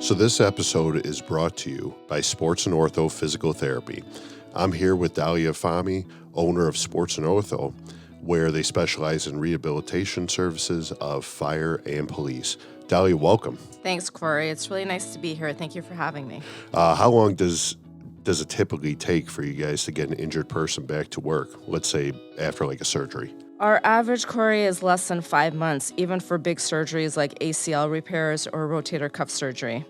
So this episode is brought to you by Sports and Ortho Physical Therapy. I'm here with Dahlia Fahmy, owner of Sports and Ortho, where they specialize in rehabilitation services of fire and police. Dahlia, welcome. Thanks, Corey. It's really nice to be here. Thank you for having me. How long does it typically take for you guys to get an injured person back to work, let's say after like a surgery? Our average, Corey, is less than 5 months, even for big surgeries like ACL repairs or rotator cuff surgery.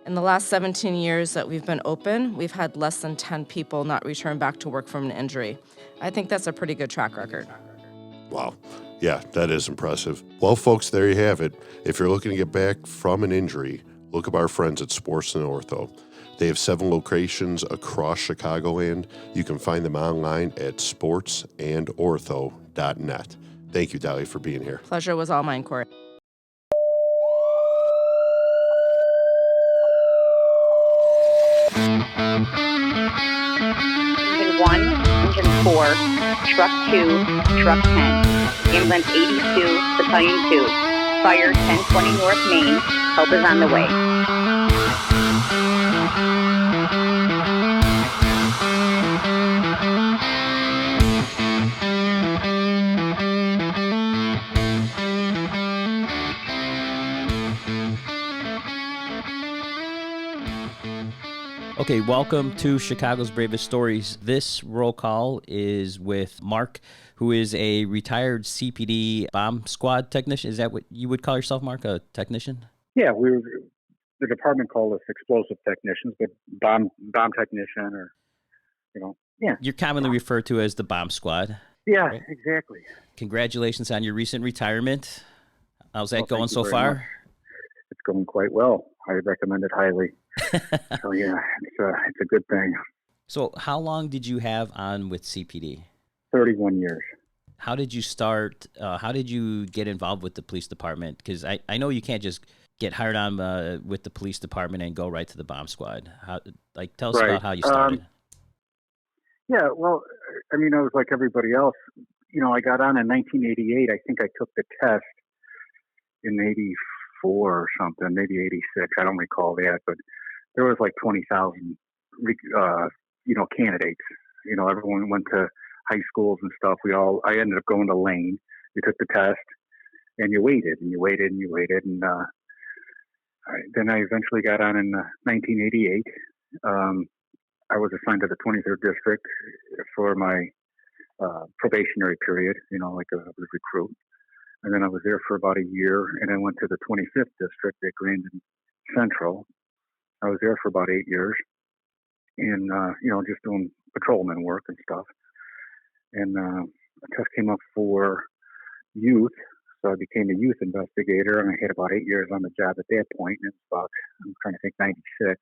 In the last 17 years that we've been open, we've had less than 10 people not return back to work from an injury. I think that's a pretty good track record. Wow. Yeah, that is impressive. Well, folks, there you have it. If you're looking to get back from an injury, look up our friends at Sports and Ortho. They have 7 locations across Chicagoland. You can find them online at sportsandortho.net. Thank you, Dahlia, for being here. Pleasure was all mine, Corey. Engine 1, Engine 4, Truck 2, Truck 10, Ambulance 82, Battalion 2, Fire 1020 North Main, help is on the way. Okay, welcome to Chicago's Bravest Stories. This roll call is with Mark, who is a retired CPD bomb squad technician. Is that what you would call yourself, Mark, a technician? Yeah, the department called us explosive technicians, but bomb technician or, yeah. You're commonly referred to as the bomb squad. Yeah, right? Exactly. Congratulations on your recent retirement. How's that going so very far? Much. It's going quite well. I recommend it highly. So yeah, it's a good thing. So how long did you have on with CPD? 31 years. How did you start? How did you get involved with the police department? Because I know you can't just get hired on with the police department and go right to the bomb squad. Tell us about how you started. Yeah, well, I mean, I was like everybody else. I got on in 1988. I think I took the test in 84 or something, maybe 86. I don't recall that, but there was like 20,000, candidates. Everyone went to high schools and stuff. I ended up going to Lane. We took the test, and you waited, and you waited, and you waited, and then I eventually got on in 1988. I was assigned to the 23rd district for my probationary period. Like a recruit. And then I was there for about a year, and I went to the 25th district at Grandin Central. I was there for about 8 years, and just doing patrolman work and stuff. And a test came up for youth, so I became a youth investigator, and I had about 8 years on the job at that point. And it's about, I'm trying to think, 96.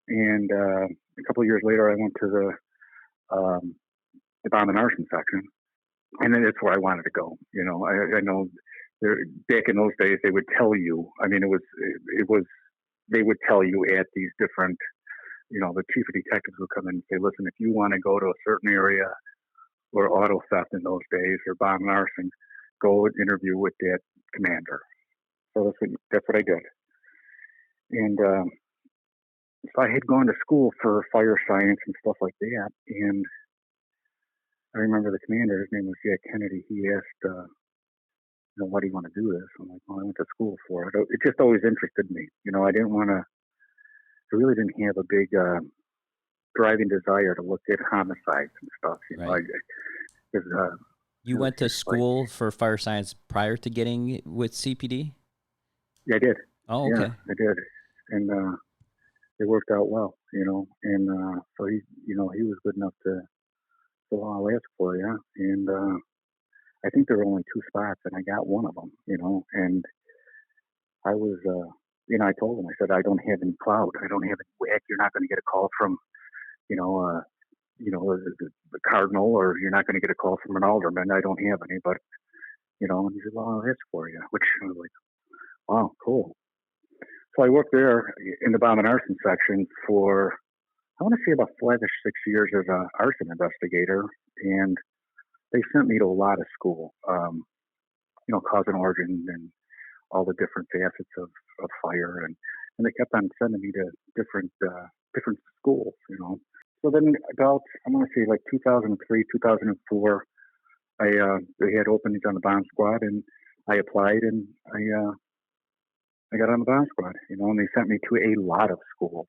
And a couple of years later, I went to the bomb and arson section. And then that's where I wanted to go. I know back in those days, they would tell you, I mean, they would tell you at these different, the chief of detectives would come in and say, listen, if you want to go to a certain area or auto theft in those days or bomb and arson, go interview with that commander. So that's what I did. And so I had gone to school for fire science and stuff like that. And I remember the commander, his name was Jack Kennedy. He asked, why do you want to do this? I'm like, well, I went to school for it. It just always interested me. I really didn't have a big driving desire to look at homicides and stuff. Right. You went to school for fire science prior to getting with CPD? Yeah, I did. Oh, okay. Yeah, I did. And it worked out well, and so he was good enough to, so I'll ask for you. And I think there were only 2 spots, and I got one of them, and I was, I told him, I said, I don't have any clout. I don't have any whack. You're not going to get a call from, the cardinal, or you're not going to get a call from an alderman. I don't have any, but, and he said, well, I'll ask for you, which I was like, wow, cool. So I worked there in the bomb and arson section for, I want to say about 5 or 6 years as an arson investigator, and they sent me to a lot of school, cause and origin and all the different facets of fire. And and they kept on sending me to different schools, So then about, I'm going to say like 2003, 2004, they had openings on the bomb squad, and I applied, and I got on the bomb squad, and they sent me to a lot of schools,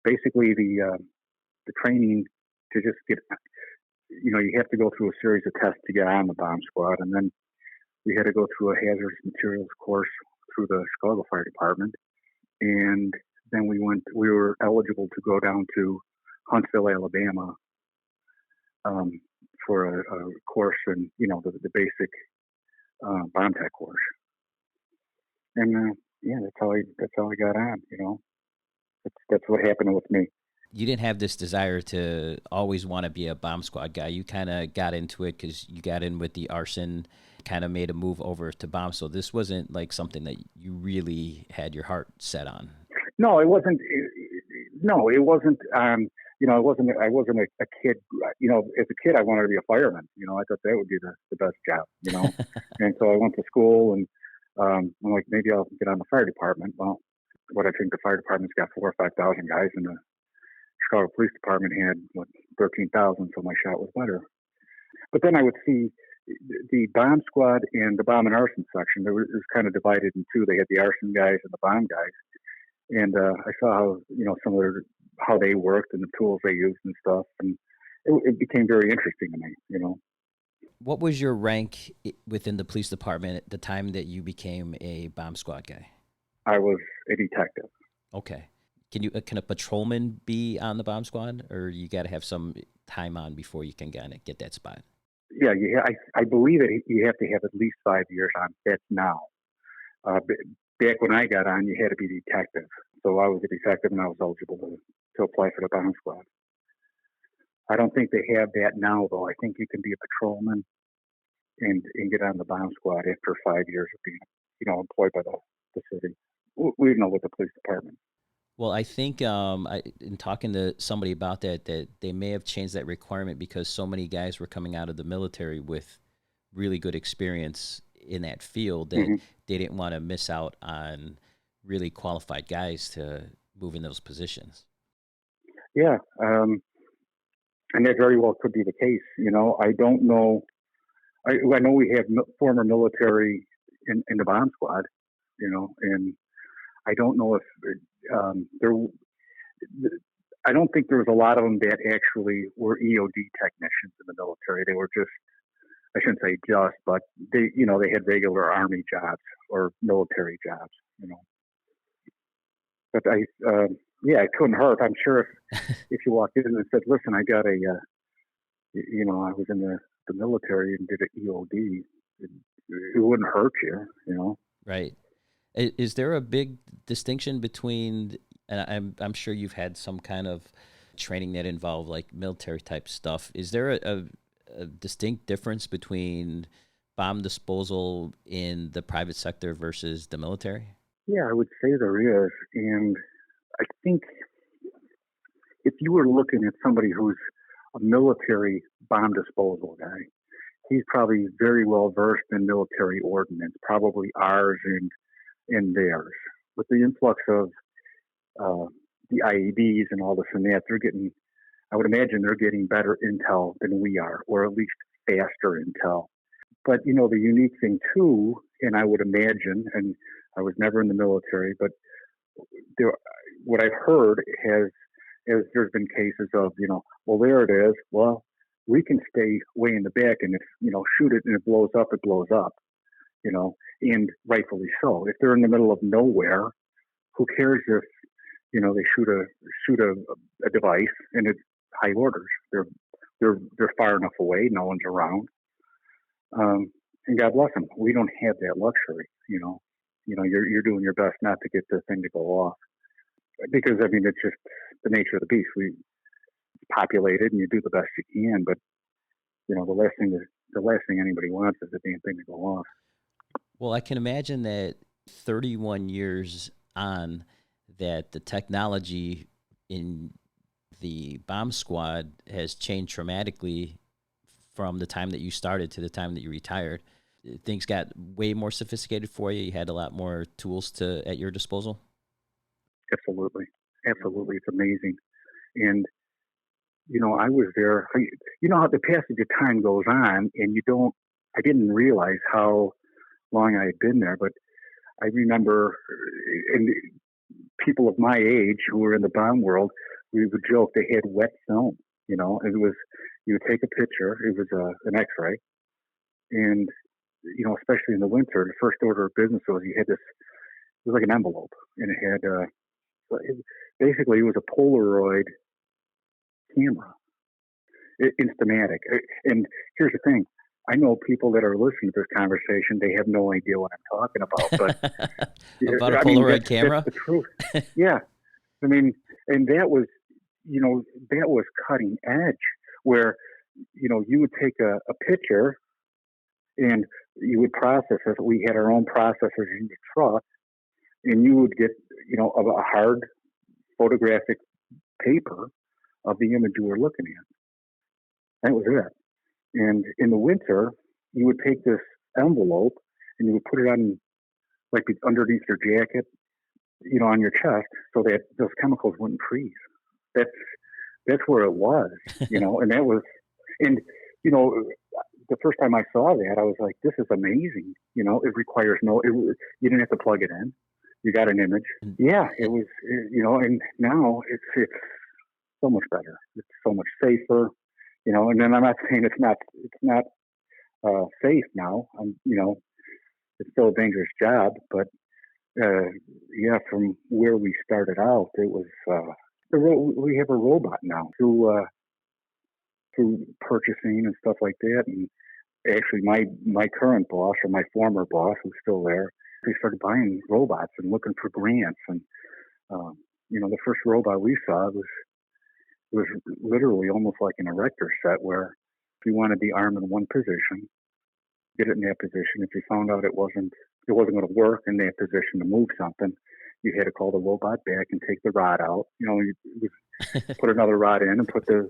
basically the training to just get, you have to go through a series of tests to get on the bomb squad, and then we had to go through a hazardous materials course through the Chicago Fire Department, and then we were eligible to go down to Huntsville, Alabama, for a course in, the basic bomb tech course, and that's how I got on. That's what happened with me. You didn't have this desire to always want to be a bomb squad guy. You kind of got into it because you got in with the Arson, kind of made a move over to bomb. So this wasn't like something that you really had your heart set on. No, it wasn't. No, it wasn't. I wasn't a kid. As a kid, I wanted to be a fireman. I thought that would be the best job. And so I went to school, and I'm like, maybe I'll get on the fire department. Well, what I think the fire department's got 4,000 or 5,000 guys, and the Chicago Police Department had 13,000, so my shot was better. But then I would see the bomb squad and the bomb and arson section. It was kind of divided in two. They had the arson guys and the bomb guys, and I saw how some of how they worked and the tools they used and stuff, and it became very interesting to me. What was your rank within the police department at the time that you became a bomb squad guy? I was a detective. Okay. Can a patrolman be on the bomb squad, or you got to have some time on before you can get that spot? Yeah, I believe that you have to have at least 5 years on. That's now. Back when I got on, you had to be a detective. So I was a detective, and I was eligible to apply for the bomb squad. I don't think they have that now, though. I think you can be a patrolman and get on the bomb squad after 5 years of being, employed by the city. We know with the police department. Well, I think in talking to somebody about that they may have changed that requirement because so many guys were coming out of the military with really good experience in that field that they didn't want to miss out on really qualified guys to move in those positions. Yeah, and that very well could be the case. I don't know. I know we have former military in the bomb squad, and I don't know if I don't think there was a lot of them that actually were EOD technicians in the military. They were just, I shouldn't say just, but they had regular Army jobs or military jobs, But it couldn't hurt. I'm sure if you walked in and said, listen, I got I was in the military and did an EOD, it wouldn't hurt you, Right. Is there a big distinction between, and I'm sure you've had some kind of training that involved like military type stuff. Is there a distinct difference between bomb disposal in the private sector versus the military? Yeah, I would say there is. And I think if you were looking at somebody who's a military bomb disposal guy, he's probably very well versed in military ordinance, probably ours and theirs. With the influx of the IEDs and all this and that, I would imagine they're getting better intel than we are, or at least faster intel. But, the unique thing too, and I would imagine, and I was never in the military, but what I've heard is there's been cases of, well, there it is. Well, we can stay way in the back, and if, shoot it and it blows up, and rightfully so. If they're in the middle of nowhere, who cares if, they shoot a device and it's high orders. They're far enough away, no one's around. And God bless them. We don't have that luxury, you're doing your best not to get the thing to go off. Because it's just the nature of the beast. We populated and you do the best you can, but the last thing anybody wants is the damn thing to go off. Well, I can imagine that 31 years on, that the technology in the bomb squad has changed dramatically from the time that you started to the time that you retired. things got way more sophisticated for you? You had a lot more tools at your disposal? Absolutely. Absolutely. It's amazing. And, I was there. How the passage of time goes on, and I didn't realize how long I had been there, but I remember, and people of my age who were in the bomb world, we would joke they had wet film. It was, you would take a picture, it was an x-ray, and, especially in the winter, the first order of business was you had this, it was like an envelope, and it had, basically it was a Polaroid camera, Instamatic. And here's the thing. I know people that are listening to this conversation, they have no idea what I'm talking about. But about a Polaroid camera? That's the truth. Yeah. I mean, and that was, that was cutting edge where, you would take a picture and you would process it. We had our own processors in the truck, and you would get, a hard photographic paper of the image you were looking at. That was it. And in the winter, you would take this envelope and you would put it on, like underneath your jacket, on your chest, so that those chemicals wouldn't freeze. That's where it was, and that was, and the first time I saw that, I was like, this is amazing. It requires you didn't have to plug it in. You got an image. Yeah, it was, and now it's so much better. It's so much safer, and then I'm not saying it's not safe now. It's still a dangerous job, but from where we started out, it was, we have a robot now through purchasing and stuff like that. And actually my current boss, or my former boss, who's still there, we started buying robots and looking for grants. And, the first robot we saw was literally almost like an erector set, where if you wanted the arm in one position, get it in that position. If you found out it wasn't going to work in that position to move something, you had to call the robot back and take the rod out. You put another rod in and put the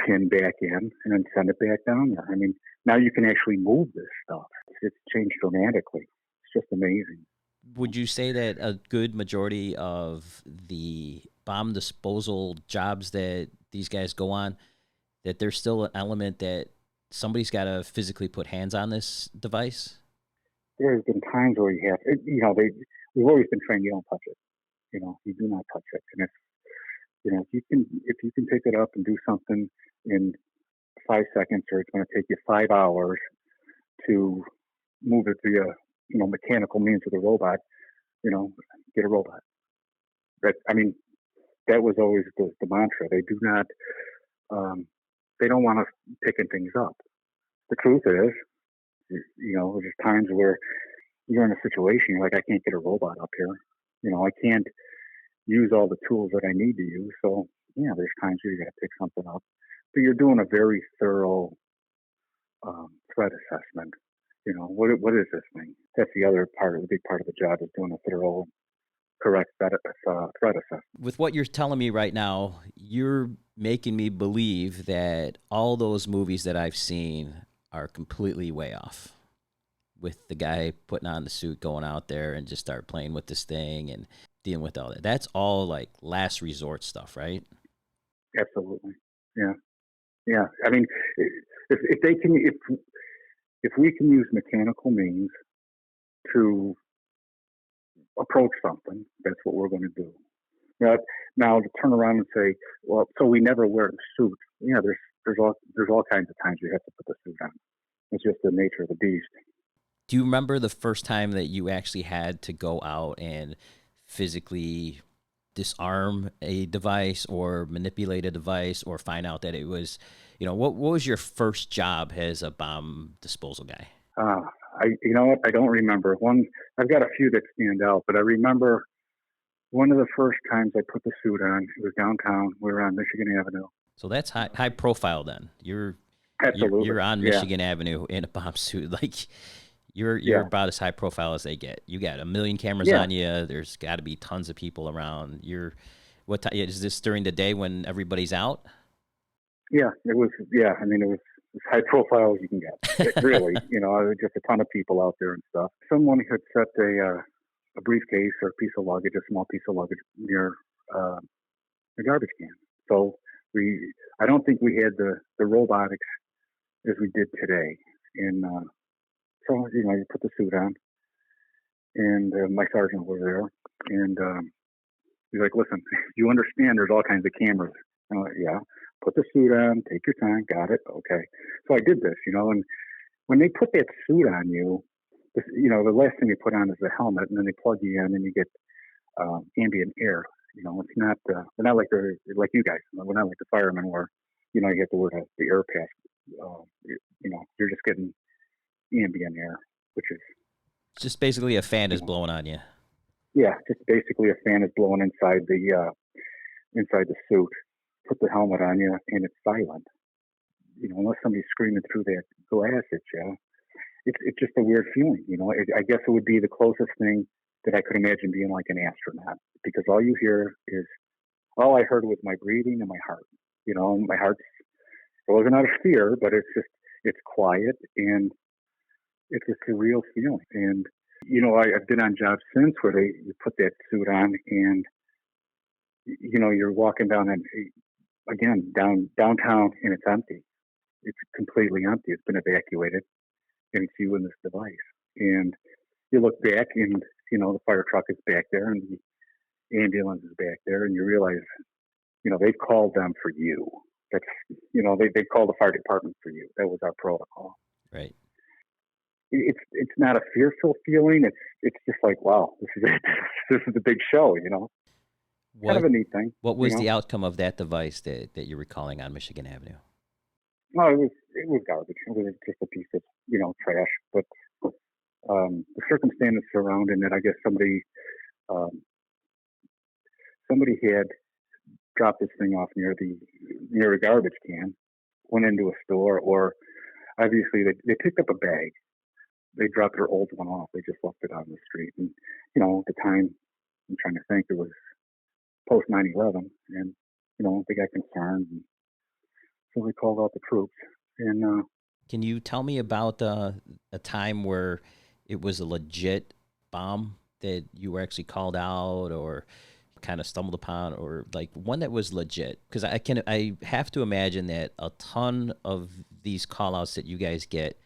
pin back in and then send it back down there. I mean, now you can actually move this stuff. It's changed dramatically. It's just amazing. Would you say that a good majority of the bomb disposal jobs that these guys go on, that there's still an element that somebody's got to physically put hands on this device? There's been times where you have, we've always been trained, you don't touch it. You do not touch it. And if you can pick it up and do something in 5 seconds, or it's going to take you 5 hours to move it via, mechanical means with a robot, get a robot. That was always the mantra. They do not, they don't want us picking things up. The truth is, there's times where you're in a situation, you're like, I can't get a robot up here. I can't use all the tools that I need to use. So, there's times where you got to pick something up. But you're doing a very thorough threat assessment. What is this thing? That's the big part of the job, is doing a thorough, correct threat assessment. With what you're telling me right now, you're making me believe that all those movies that I've seen are completely way off, with the guy putting on the suit, going out there and just start playing with this thing and dealing with all that. That's all like last resort stuff, right? Absolutely. Yeah. Yeah. I mean, if we can use mechanical means to approach something, that's what we're going to do. Now to turn around and say, well, so we never wear the suit. Yeah, there's all kinds of times you have to put the suit on. It's just the nature of the beast. Do you remember the first time that you actually had to go out and physically disarm a device or manipulate a device, or find out that it was, what was your first job as a bomb disposal guy? I don't remember one. I've got a few that stand out, but I remember one of the first times I put the suit on. It was downtown. We were on Michigan Avenue. So that's high profile. Then you're on Michigan Avenue in a bomb suit. Like you're about as high profile as they get. You got 1 million cameras on you. There's got to be tons of people around. What time is this, during the day when everybody's out? Yeah, it was. Yeah, I mean, it was as high profile as you can get. Really, just a ton of people out there and stuff. Someone had set a briefcase or a piece of luggage, a small piece of luggage near the garbage can. So I don't think we had the robotics as we did today. And so, you put the suit on, and my sergeant was there, and he's like, listen, you understand there's all kinds of cameras. And I'm like, yeah, put the suit on, take your time, got it, okay. So I did this, and when they put that suit on you, the last thing they put on is the helmet, and then they plug you in, and you get ambient air. It's not, we're not like you guys. We're not like the firemen where, you have to wear the air pass. You're just getting ambient air, which is just basically a fan is blowing on you. Yeah, just basically a fan is blowing inside the suit. Put the helmet on you, and it's silent. Unless somebody's screaming through that glass at you, it's just a weird feeling. I guess it would be the closest thing that I could imagine being like an astronaut, because all I heard was my breathing and my heart. My heart. It wasn't out of fear, but it's quiet, and it's a surreal feeling. And I've been on jobs since where you put that suit on, and you're walking down downtown, and it's empty. It's completely empty. It's been evacuated, and it's you in this device. And you look back, and the fire truck is back there, and the ambulance is back there, and you realize, they've called them for you. That's, they called the fire department for you. That was our protocol. Right. It's not a fearful feeling. It's just like, wow, this is it. This is the big show, kind of a neat thing. What was the outcome of that device that you're recalling on Michigan Avenue? No, it was garbage. It was just a piece of, trash. But the circumstances surrounding it, I guess somebody had dropped this thing off near a garbage can, went into a store, or obviously they picked up a bag. They dropped their old one off. They just left it on the street. And, at the time, I'm trying to think, it was post 9/11, and, they got concerned. And so we called out the troops. And can you tell me about a time where it was a legit bomb that you were actually called out or kind of stumbled upon, or like one that was legit? Because I have to imagine that a ton of these call outs that you guys get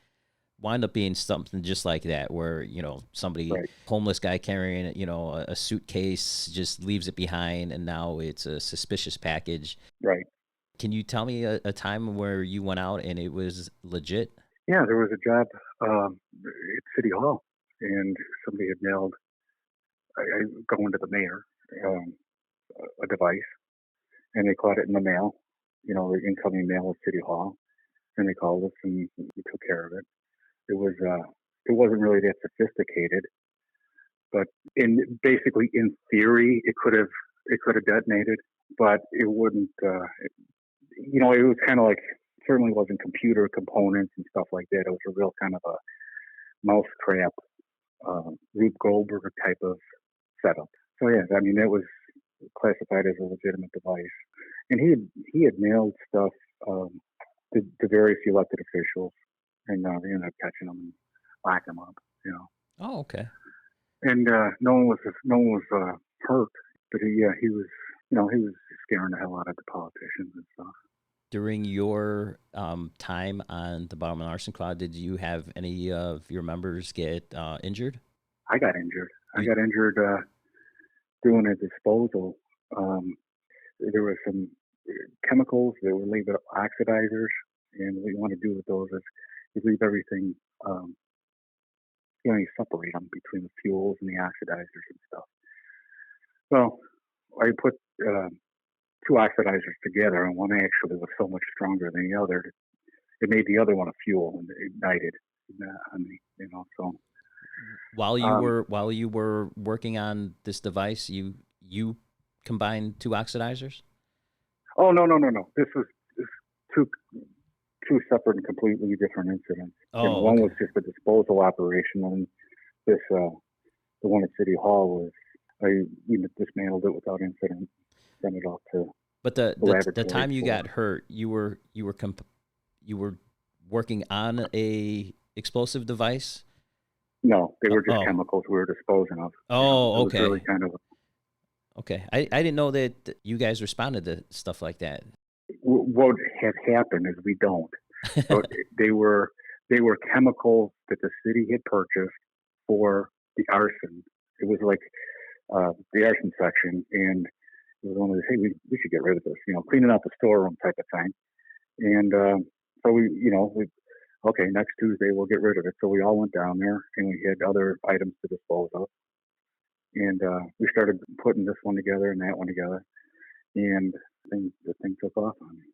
wind up being something just like that, where somebody, right, homeless guy carrying a suitcase, just leaves it behind, and now it's a suspicious package. Right. Can you tell me a time where you went out and it was legit? Yeah, there was a job at City Hall, and somebody had mailed, going to the mayor, a device, and they caught it in the mail, the incoming mail at City Hall, and they called us, and we took care of it. It wasn't really that sophisticated, but basically in theory it could have detonated, but it wouldn't. It was kind of like, certainly wasn't computer components and stuff like that. It was a real kind of a mousetrap, Rube Goldberg type of setup. So yeah, I mean, it was classified as a legitimate device, and he had mailed stuff to various elected officials. And they ended up catching them and locking them up, Oh, okay. And no one was hurt, but he was scaring the hell out of the politicians and stuff. During your time on the Bottom Arson Squad, did you have any of your members get injured? I got injured. I got injured doing a disposal. There were some chemicals that were labeled oxidizers, and what you want to do with those is you leave everything, you separate them between the fuels and the oxidizers and stuff. Well, I put two oxidizers together, and one actually was so much stronger than the other. It made the other one a fuel, and it ignited on me, so. While you were working on this device, you combined two oxidizers? Oh, no. This was two separate and completely different incidents. Oh, one okay. was just a disposal operation, and this the one at City Hall was we dismantled it without incident, sent it off to. But the time you got hurt, you were working on a explosive device? No, they were just chemicals we were disposing of. Oh, it okay. was really kind of okay. I didn't know that you guys responded to stuff like that. what had happened is we don't. So they were chemicals that the city had purchased for the arson. It was like the arson section, and it was one of the, hey, we should get rid of this, cleaning out the storeroom type of thing. And so okay, next Tuesday we'll get rid of it. So we all went down there, and we had other items to dispose of. And we started putting this one together and that one together, and the thing took off on me.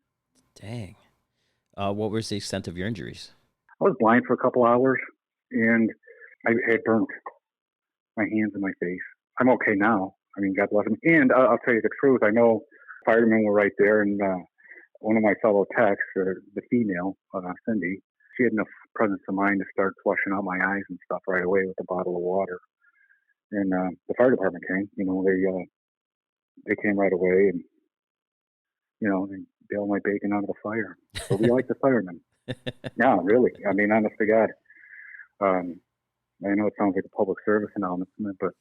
Dang. What was the extent of your injuries? I was blind for a couple hours, and I had burnt my hands and my face. I'm okay now. I mean, God bless him. And I'll tell you the truth. I know firemen were right there, and one of my fellow techs, the female, Cindy, she had enough presence of mind to start flushing out my eyes and stuff right away with a bottle of water. And the fire department came. They came right away, and they bailed my bacon out of the fire. So we like the firemen. Yeah, really. I mean, honest to God. I know it sounds like a public service announcement, but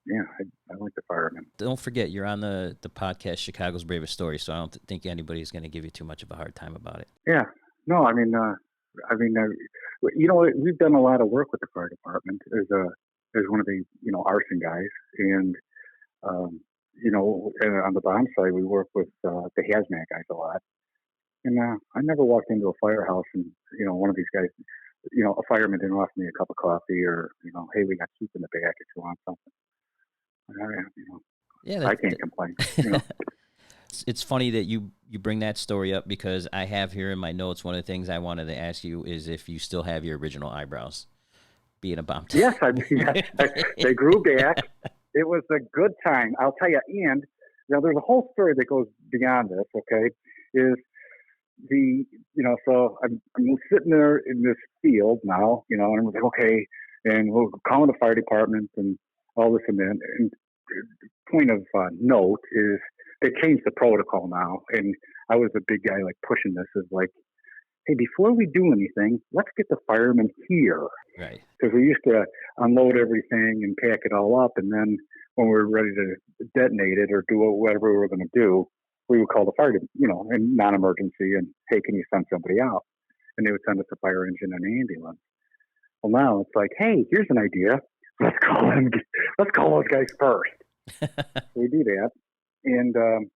yeah, I like the firemen. Don't forget, you're on the podcast Chicago's Bravest Story, so I don't think anybody's going to give you too much of a hard time about it. Yeah. No, I mean, we've done a lot of work with the fire department as one of the, arson guys. And, on the bomb site, we work with the hazmat guys a lot. And I never walked into a firehouse and, one of these guys, a fireman didn't offer me a cup of coffee or, hey, we got soup in the back if you want something. Yeah, I can't complain. It's funny that you bring that story up, because I have here in my notes, one of the things I wanted to ask you is if you still have your original eyebrows, being a bomb tech. Yes, they grew back. It was a good time, I'll tell you. And there's a whole story that goes beyond this. Okay, is so I'm sitting there in this field now, and I'm like, okay, and we'll call the fire department and all this and that. And point of note is they changed the protocol now, and I was a big guy like pushing this is like, hey, before we do anything, let's get the firemen here. Right. Because we used to unload everything and pack it all up, and then when we were ready to detonate it or do whatever we were going to do, we would call the fire, in non-emergency, and hey, can you send somebody out? And they would send us a fire engine and an ambulance. Well, now it's like, hey, here's an idea. Let's call those guys first. We do that. And the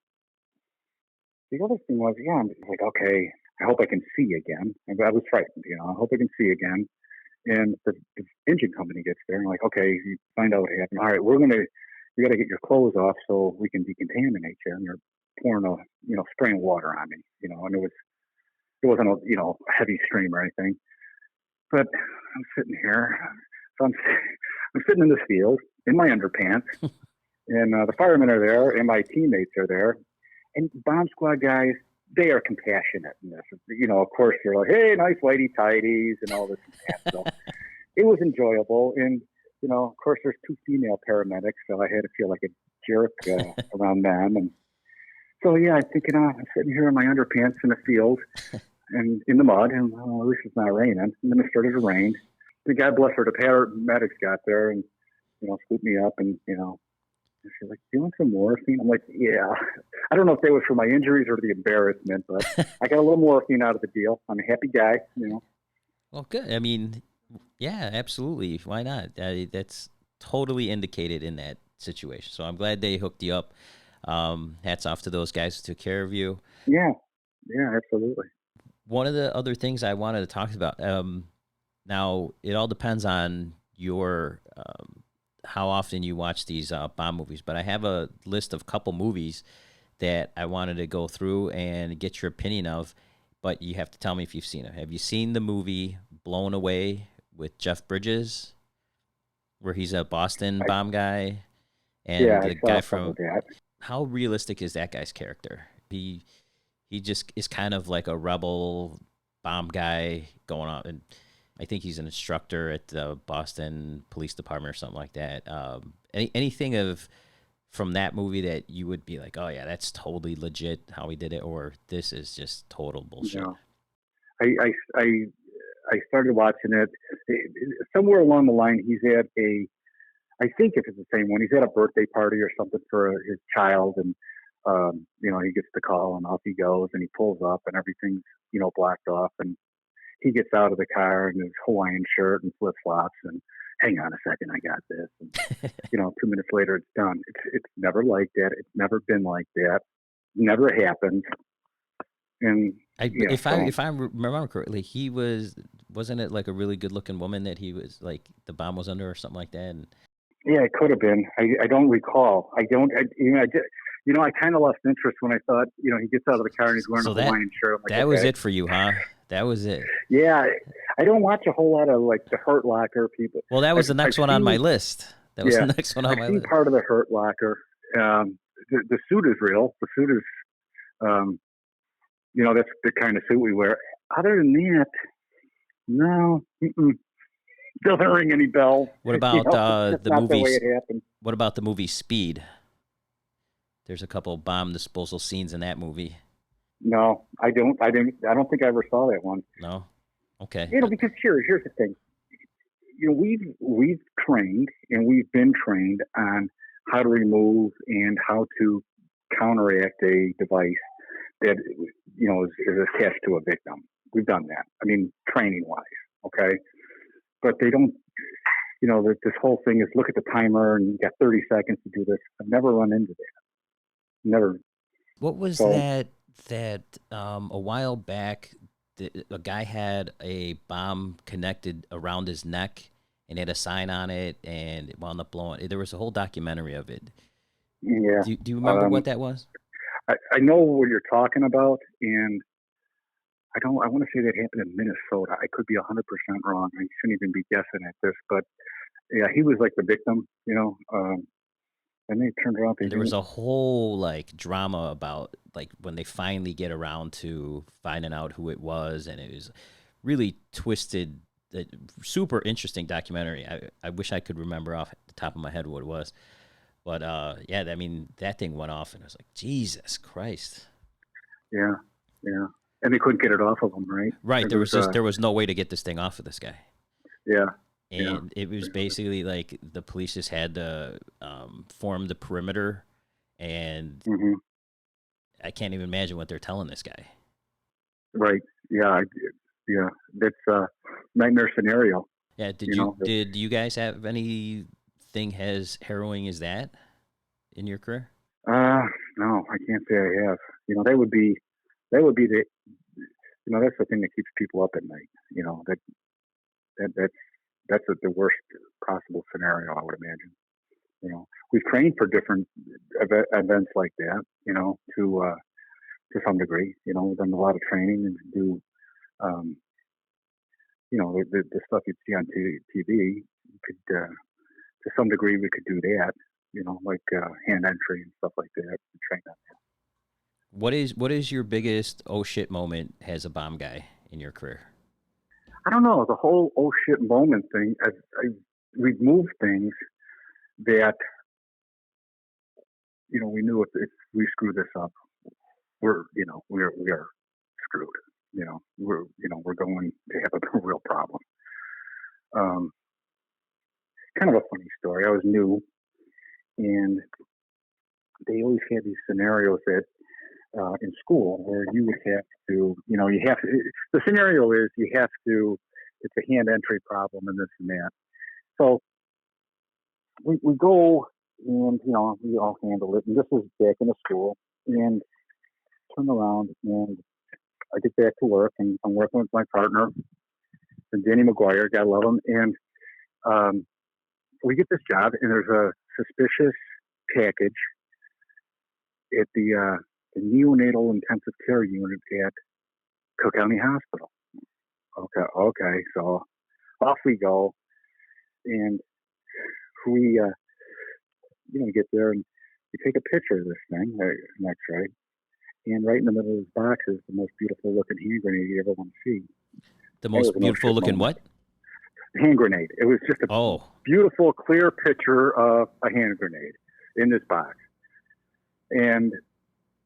other thing was, I'm like, okay, I hope I can see again. I was frightened, I hope I can see again. And the engine company gets there and like, okay, you find out what happened. All right, you got to get your clothes off so we can decontaminate you. And you're pouring spraying water on me, and it wasn't a, heavy stream or anything. But I'm sitting here. So I'm sitting in this field in my underpants, and the firemen are there, and my teammates are there, and bomb squad guys, they are compassionate in this. Of course, they're like, hey, nice whitey tidies and all this and that. So it was enjoyable, and of course, there's 2 female paramedics, so I had to feel like a jerk around them. And so yeah, I'm thinking, I'm sitting here in my underpants in the field and in the mud, and at least it's not raining. And then it started to rain. And God bless her, the paramedics got there and scooped me up, and she's like, "You want some morphine?" I'm like, "Yeah." I don't know if that was for my injuries or the embarrassment, but I got a little morphine out of the deal. I'm a happy guy, Well, good. I mean, yeah, absolutely. Why not? That's totally indicated in that situation. So I'm glad they hooked you up. Hats off to those guys who took care of you. Yeah, absolutely. One of the other things I wanted to talk about, now it all depends on your how often you watch these bomb movies, but I have a list of couple movies that I wanted to go through and get your opinion of, but you have to tell me if you've seen it. Have you seen the movie Blown Away with Jeff Bridges, where he's a Boston bomb guy? And the guy from... How realistic is that guy's character? He just is kind of like a rebel bomb guy going on, and I think he's an instructor at the Boston Police Department or something like that. Anything from that movie that you would be like, oh yeah, that's totally legit how he did it, or this is just total bullshit? No. I started watching it. Somewhere along the line, he's at I think if it's the same one, he's at a birthday party or something for his child, and he gets the call and off he goes, and he pulls up and everything's blocked off, and he gets out of the car in his Hawaiian shirt and flip flops, and hang on a second, I got this. And, 2 minutes later, it's done. It's never like that. It's never been like that. Never happened. And if I remember correctly, wasn't it like a really good looking woman that he was like the bomb was under or something like that? And, yeah, it could have been. I don't recall. I kind of lost interest when I thought, he gets out of the car and he's wearing a Hawaiian shirt. Like, that was it for you, huh? That was it. Yeah, I don't watch a whole lot of like the Hurt Locker people. Well, that was the next one on my list. That was the next one on my list. Part of the Hurt Locker. The suit is real. The suit is, that's the kind of suit we wear. Other than that, no, doesn't ring any bells. What about the movie? The way it happened. What about the movie Speed? There's a couple bomb disposal scenes in that movie. No, I don't think I ever saw that one. No, okay. Because here's the thing. We've trained and we've been trained on how to remove and how to counteract a device that is attached to a victim. We've done that. I mean, training wise, okay. But they don't. This whole thing is look at the timer and you got 30 seconds to do this. I've never run into that. Never. What was that a while back, a guy had a bomb connected around his neck and had a sign on it and it wound up blowing. There was a whole documentary of it. Yeah. Do you remember what that was? I know what you're talking about, and I want to say that happened in Minnesota. I could be 100% wrong. I shouldn't even be guessing at this, but yeah, he was like the victim, and they turned around. There was a whole like drama about like when they finally get around to finding out who it was, and it was really twisted. Super interesting documentary. I wish I could remember off the top of my head what it was, but that thing went off, and I was like, Jesus Christ. Yeah, and they couldn't get it off of him, right? Right. There was no way to get this thing off of this guy. Yeah. And it was basically like the police just had to form the perimeter, and I can't even imagine what they're telling this guy. Right. Yeah. That's a nightmare scenario. Yeah. Did you guys have anything as harrowing as that in your career? No, I can't say I have. That would be the, that's the thing that keeps people up at night. That's the worst possible scenario, I would imagine. We've trained for different events like that, to some degree. We've done a lot of training and do, the stuff you'd see on TV. Could, to some degree, we could do that. Like hand entry and stuff like that. We train on that. What is your biggest oh shit moment as a bomb guy in your career? I don't know, the whole oh shit moment thing. We've moved things that, we knew if we screw this up, we are screwed. We're going to have a real problem. Kind of a funny story. I was new, and they always had these scenarios that in school where you would have to, the scenario is it's a hand entry problem and this and that. So we go and, we all handle it. And this was back in the school, and turn around and I get back to work, and I'm working with my partner, Danny McGuire, God love him. And we get this job, and there's a suspicious package at the neonatal intensive care unit at Cook County Hospital. Okay, so off we go, and we get there, and we take a picture of this thing, an X-ray, and right in the middle of this box is the most beautiful looking hand grenade you ever want to see. The most beautiful looking what? Hand grenade. It was just a beautiful, clear picture of a hand grenade in this box. And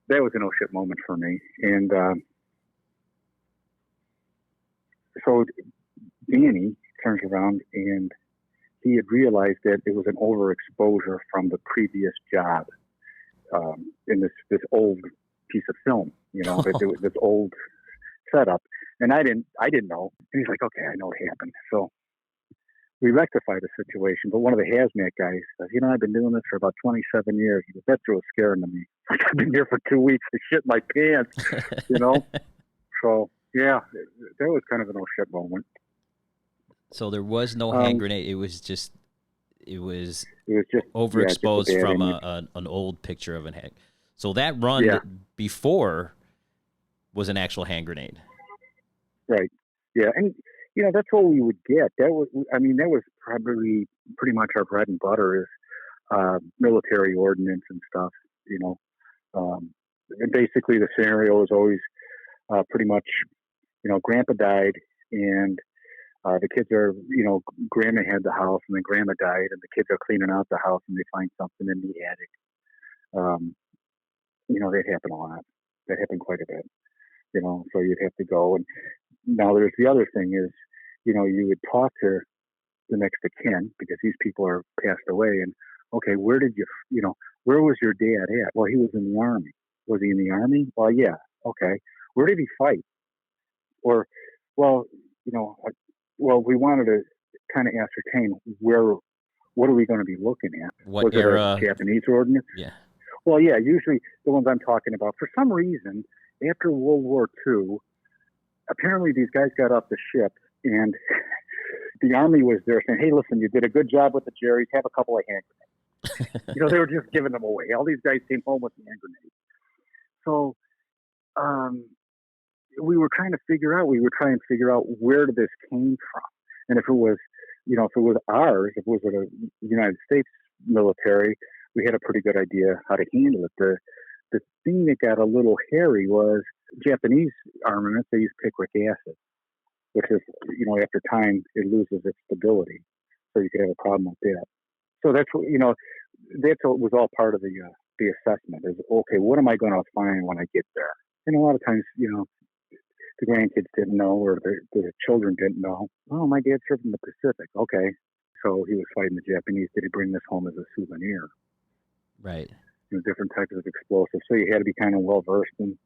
that was an oh shit moment for me. And So Danny turns around and he had realized that it was an overexposure from the previous job in this old piece of film, that it was this old setup. And I didn't know. And he's like, okay, I know it happened. So we rectified the situation. But one of the hazmat guys says, I've been doing this for about 27 years. He goes, that threw a scare into me. Like, I've been here for 2 weeks. I shit my pants, So, yeah, that was kind of an oh shit moment. So there was no hand grenade. It was just overexposed from an old picture of an hand. So that run before was an actual hand grenade. Right. Yeah. And, that's what we would get. That was probably pretty much our bread and butter is military ordinance and stuff, And basically the scenario was always pretty much, Grandpa died and the kids are, Grandma had the house and then Grandma died and the kids are cleaning out the house and they find something in the attic. That happened a lot. That happened quite a bit, so you'd have to go. And now there's the other thing is, you would talk to the next of kin because these people are passed away. And okay, where did where was your dad at? Well, he was in the Army. Was he in the Army? Well, yeah. Okay. Where did he fight? Or, well, we wanted to kind of ascertain what are we going to be looking at? What was era? It a Japanese ordinance? Yeah. Well, yeah, usually the ones I'm talking about. For some reason, after World War II, apparently these guys got off the ship and the Army was there saying, hey, listen, you did a good job with the Jerry's, have a couple of hand grenades. They were just giving them away. All these guys came home with hand grenades. So we were trying to figure out where this came from. And if it was, if it was ours, if it was the United States military, we had a pretty good idea how to handle it. The thing that got a little hairy was Japanese armaments. They use picric acid, which is, after time, it loses its stability. So you could have a problem with that. So that's what, was all part of the assessment is, okay, what am I going to find when I get there? And a lot of times, the grandkids didn't know or the children didn't know. Oh, my dad served in the Pacific. Okay. So he was fighting the Japanese. Did he bring this home as a souvenir? Right. Different types of explosives. So you had to be kind of well-versed in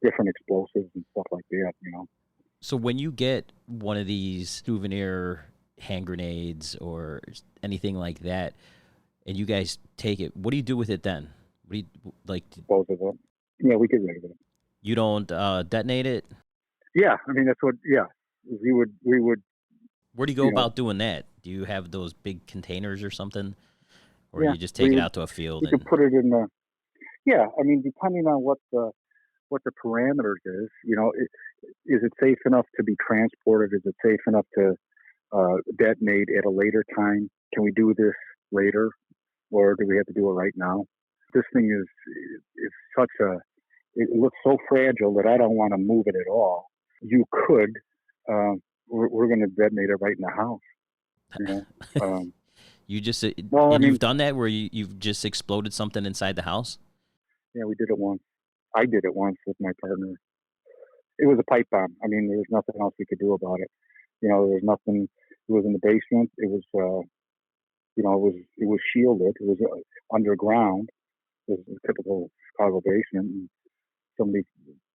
different explosives and stuff like that, So when you get one of these souvenir hand grenades or anything like that, and you guys take it, what do you do with it then? What do you, dispose of it? Yeah, we get rid of it. You don't detonate it? Yeah, that's what. Yeah, we would. Where do you go about doing that? Do you have those big containers or something, or you just take it out to a field? You can put it in the. Yeah, depending on what the parameters is, is it safe enough to be transported? Is it safe enough to detonate at a later time? Can we do this later, or do we have to do it right now? This thing is such a. It looks so fragile that I don't want to move it at all. You could. We're going to detonate it right in the house. You just you've done that where you've just exploded something inside the house? Yeah, we did it once. I did it once with my partner. It was a pipe bomb. There was nothing else we could do about it. There was nothing. It was in the basement. It was, it was shielded. It was underground. It was a typical Chicago basement. And somebody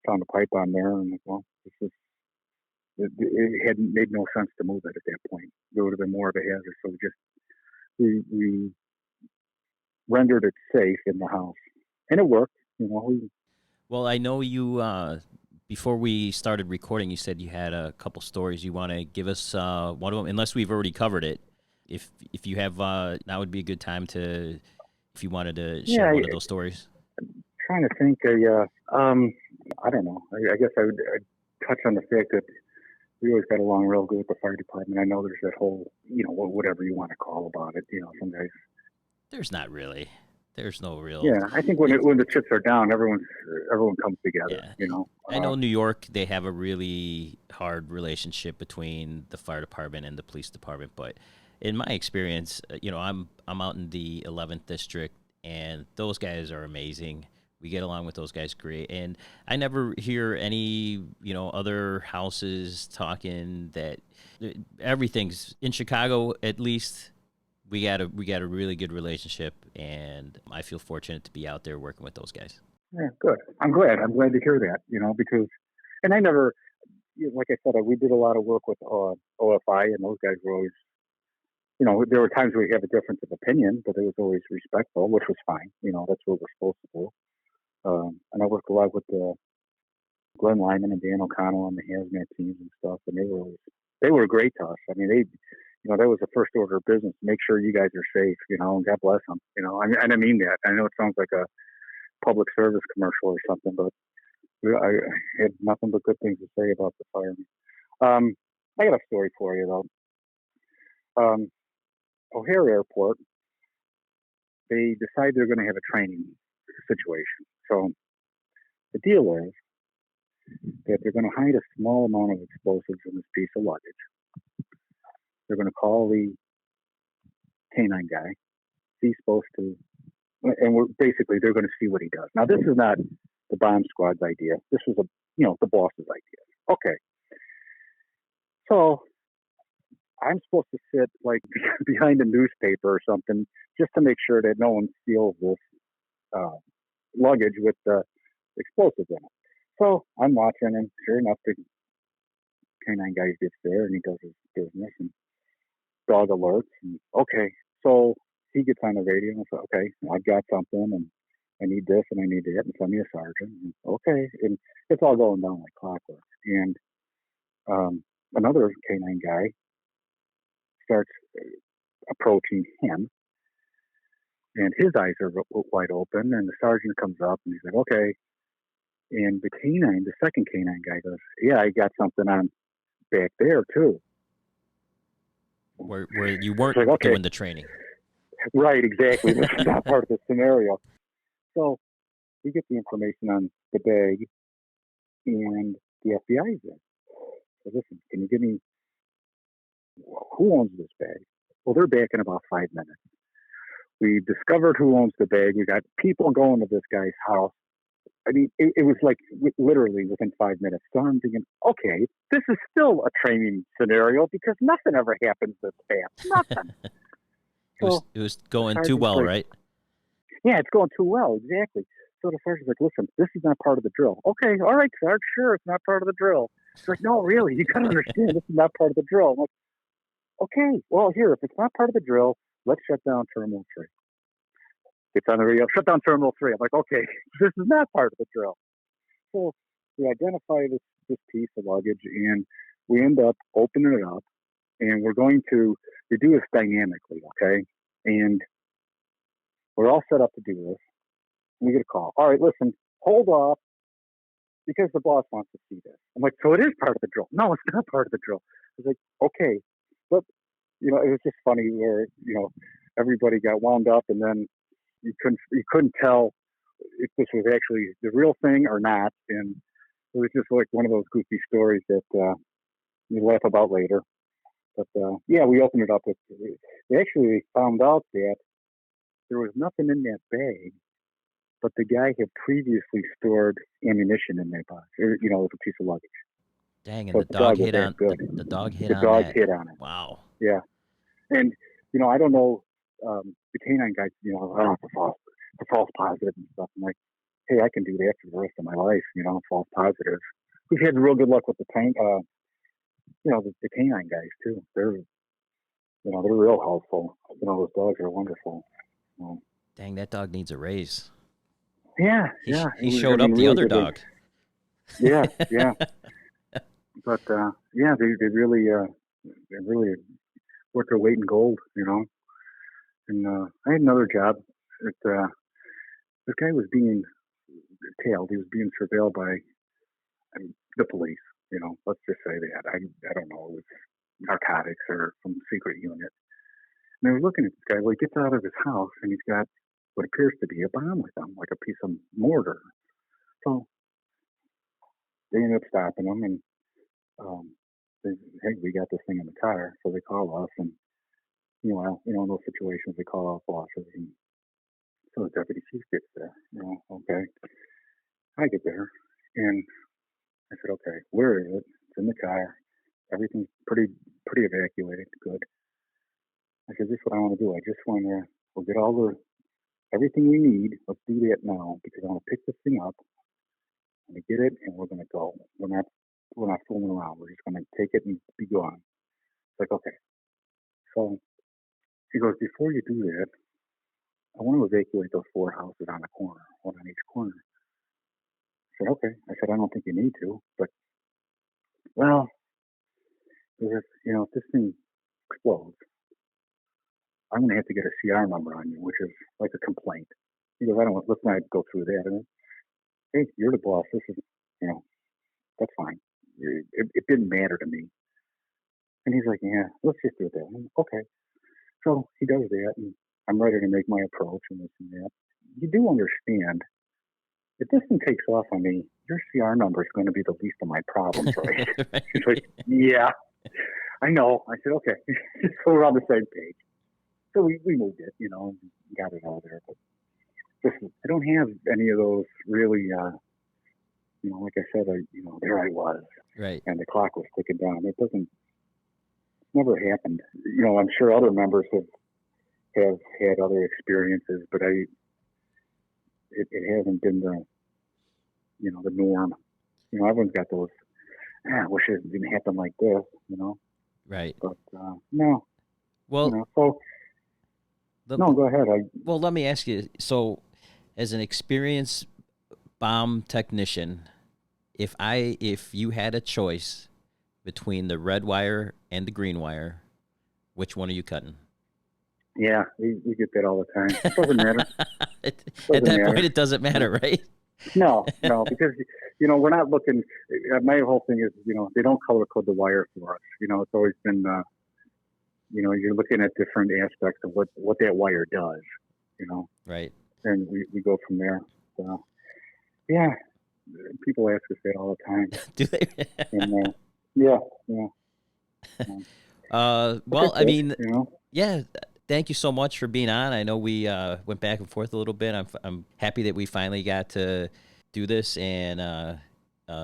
found a pipe bomb there, and it had made no sense to move it at that point. There would have been more of a hazard. So we rendered it safe in the house, and it worked. Well, I know you. Before we started recording, you said you had a couple stories. You want to give us one of them, unless we've already covered it. If you have, now would be a good time to, if you wanted to share one of those stories. I'm trying to think. I don't know. I guess I'd touch on the fact that we always got along real good with the fire department. I know there's that whole, whatever you want to call about it. Some guys. There's not really. There's no real. Yeah, I think when the chips are down, everyone comes together. Yeah. I know New York, they have a really hard relationship between the fire department and the police department. But in my experience, I'm out in the 11th district, and those guys are amazing. We get along with those guys great, and I never hear any, other houses talking that everything's in Chicago. At least we got a really good relationship, and I feel fortunate to be out there working with those guys. Yeah, good. I'm glad. I'm glad to hear that. Because, and I never, like I said, we did a lot of work with OFI, and those guys were always, there were times where we have a difference of opinion, but it was always respectful, which was fine. That's what we're supposed to do. And I worked a lot with Glenn Lyman and Dan O'Connell on the hazmat teams and stuff, and they were great to us. I mean, that was the first order of business. Make sure you guys are safe, and God bless them. And I mean that. I know it sounds like a public service commercial or something, but I had nothing but good things to say about the firemen. I got a story for you though. O'Hare Airport, they decided they're going to have a training situation. So the deal is that they're going to hide a small amount of explosives in this piece of luggage. They're going to call the canine guy. He's supposed to, and they're going to see what he does. Now, this is not the bomb squad's idea. This was the boss's idea. Okay. So I'm supposed to sit like behind a newspaper or something just to make sure that no one steals this luggage with the explosives in it. So I'm watching, and sure enough, the canine guy gets there and he does his business and dog alerts. And okay, so he gets on the radio and says, "Okay, I've got something, and I need this and I need that, and send me a sergeant." And, okay, and it's all going down like clockwork. And another canine guy starts approaching him, and his eyes are wide open. And the sergeant comes up and he's like, "Okay." And the second canine guy goes, "Yeah, I got something on back there too." Where you weren't doing the training. Right, exactly. This is not part of the scenario. So we get the information on the bag, and the FBI is in. So listen, can you give me who owns this bag? Well, they're back in about 5 minutes. We discovered who owns the bag. We got people going to this guy's house. I mean, it was like literally within 5 minutes. So I'm thinking, okay, this is still a training scenario because nothing ever happens this fast. Nothing. It was going too well, right? Yeah, it's going too well, exactly. So the sergeant's like, "Listen, this is not part of the drill." "Okay, all right, Sarge, sure, it's not part of the drill." It's like, "No, really, you got to understand, this is not part of the drill." I'm like, "Okay, well, here, if it's not part of the drill, let's shut down Terminal 3. It's on the radio, "Shut down Terminal 3. I'm like, "Okay, this is not part of the drill." So we identify this piece of luggage, and we end up opening it up, and we do this dynamically, okay? And we're all set up to do this. We get a call. "All right, listen, hold off because the boss wants to see this." I'm like, "So it is part of the drill?" "No, it's not part of the drill." I was like, "Okay." But, it was just funny where, everybody got wound up, and then you couldn't tell if this was actually the real thing or not. And it was just like one of those goofy stories that you laugh about later. But, we opened it up. They actually found out that there was nothing in that bag, but the guy had previously stored ammunition in that box, with a piece of luggage. Dang, and the dog hit on the dog hit on that. hit on it. Wow. Yeah. And, I don't know, the canine guys, for false positive and stuff. I'm like, hey, I can do that for the rest of my life, false positive. We've had real good luck with the the canine guys too. They're real helpful. Those dogs are wonderful. Dang, that dog needs a raise. Yeah, He showed up the other dog. Yeah. But they really worth their weight in gold, And I had another job. This guy was being tailed. He was being surveilled by the police. Let's just say that. I don't know. It was narcotics or some secret unit. And they were looking at this guy. Well, he gets out of his house and he's got what appears to be a bomb with him, like a piece of mortar. So they ended up stopping him, and they said, "Hey, we got this thing in the car." So they call us, and in those situations they call out bosses and So the deputy chief gets there. Okay. I get there, and I said, okay, where is it? It's in the car. Everything's pretty evacuated. Good. I said, this is what I want to do. I just want to, we'll get everything we need. Let's do that now, because I want to pick this thing up. I'm going to get it, and we're going to go. We're not fooling around. We're just going to take it and be gone. It's like, okay. So he goes, before you do that, I want to evacuate those 4 houses on the corner, one on each corner. I said, okay. I said, I don't think you need to, but, well, if this thing explodes, I'm going to have to get a CR number on you, which is like a complaint. He goes, let's not go through that. And hey, you're the boss. This is, that's fine. It didn't matter to me. And he's like, yeah, let's just do it that way. Okay. So he does that, and I'm ready to make my approach and this and that. You do understand, if this thing takes off on me, your CR number is going to be the least of my problems, right? Right. He's like, yeah, I know. I said, okay. So we're on the same page. So we moved it, and got it out of there. But listen, I don't have any of those really, like I said, there I was. Right. And the clock was ticking down. It's never happened. I'm sure other members have had other experiences, but it hasn't been the norm. Everyone's got those, I wish it didn't happen like this, Right. But, no. Well, so, no, go ahead. Well, let me ask you, so as an experienced bomb technician, if you had a choice between the red wire and the green wire, which one are you cutting? Yeah, we get that all the time. It doesn't matter. At that point, it doesn't matter, right? No, because, we're not looking, my whole thing is, they don't color code the wire for us. It's always been, you're looking at different aspects of what that wire does, Right. And we go from there. So, yeah, people ask us that all the time. Do they? And, yeah. Well, I mean, yeah, thank you so much for being on. I know we went back and forth a little bit. I'm happy that we finally got to do this and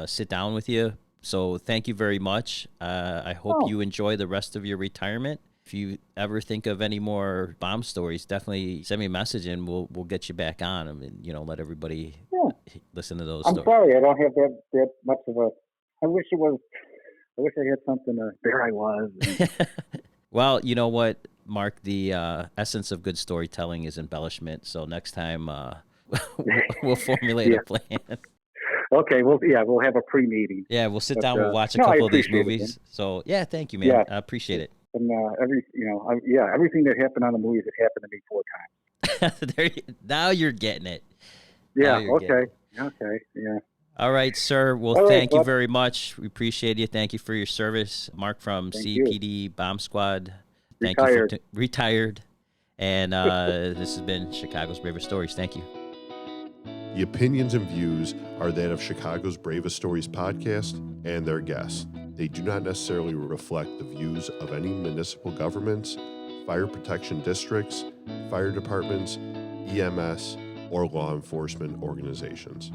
sit down with you. So thank you very much. I hope you enjoy the rest of your retirement. If you ever think of any more bomb stories, definitely send me a message and we'll get you back on and let everybody listen to those. I'm stories. sorry, I don't have that much of a. I wish I had something. There I was. Well, you know what, Mark? The essence of good storytelling is embellishment. So next time we'll formulate a plan. Okay, we'll have a pre-meeting. Yeah, we'll sit down. We'll watch a couple of these movies. So yeah, thank you, man. Yeah. I appreciate it. And everything that happened on the movies, it happened to me 4 times. Now you're getting it. Yeah. Okay. Yeah. All right, sir. Well, thank you very much. We appreciate you. Thank you for your service. Mark from CPD Bomb Squad. Thank you for retired. And this has been Chicago's Bravest Stories. Thank you. The opinions and views are that of Chicago's Bravest Stories podcast and their guests. They do not necessarily reflect the views of any municipal governments, fire protection districts, fire departments, EMS, or law enforcement organizations.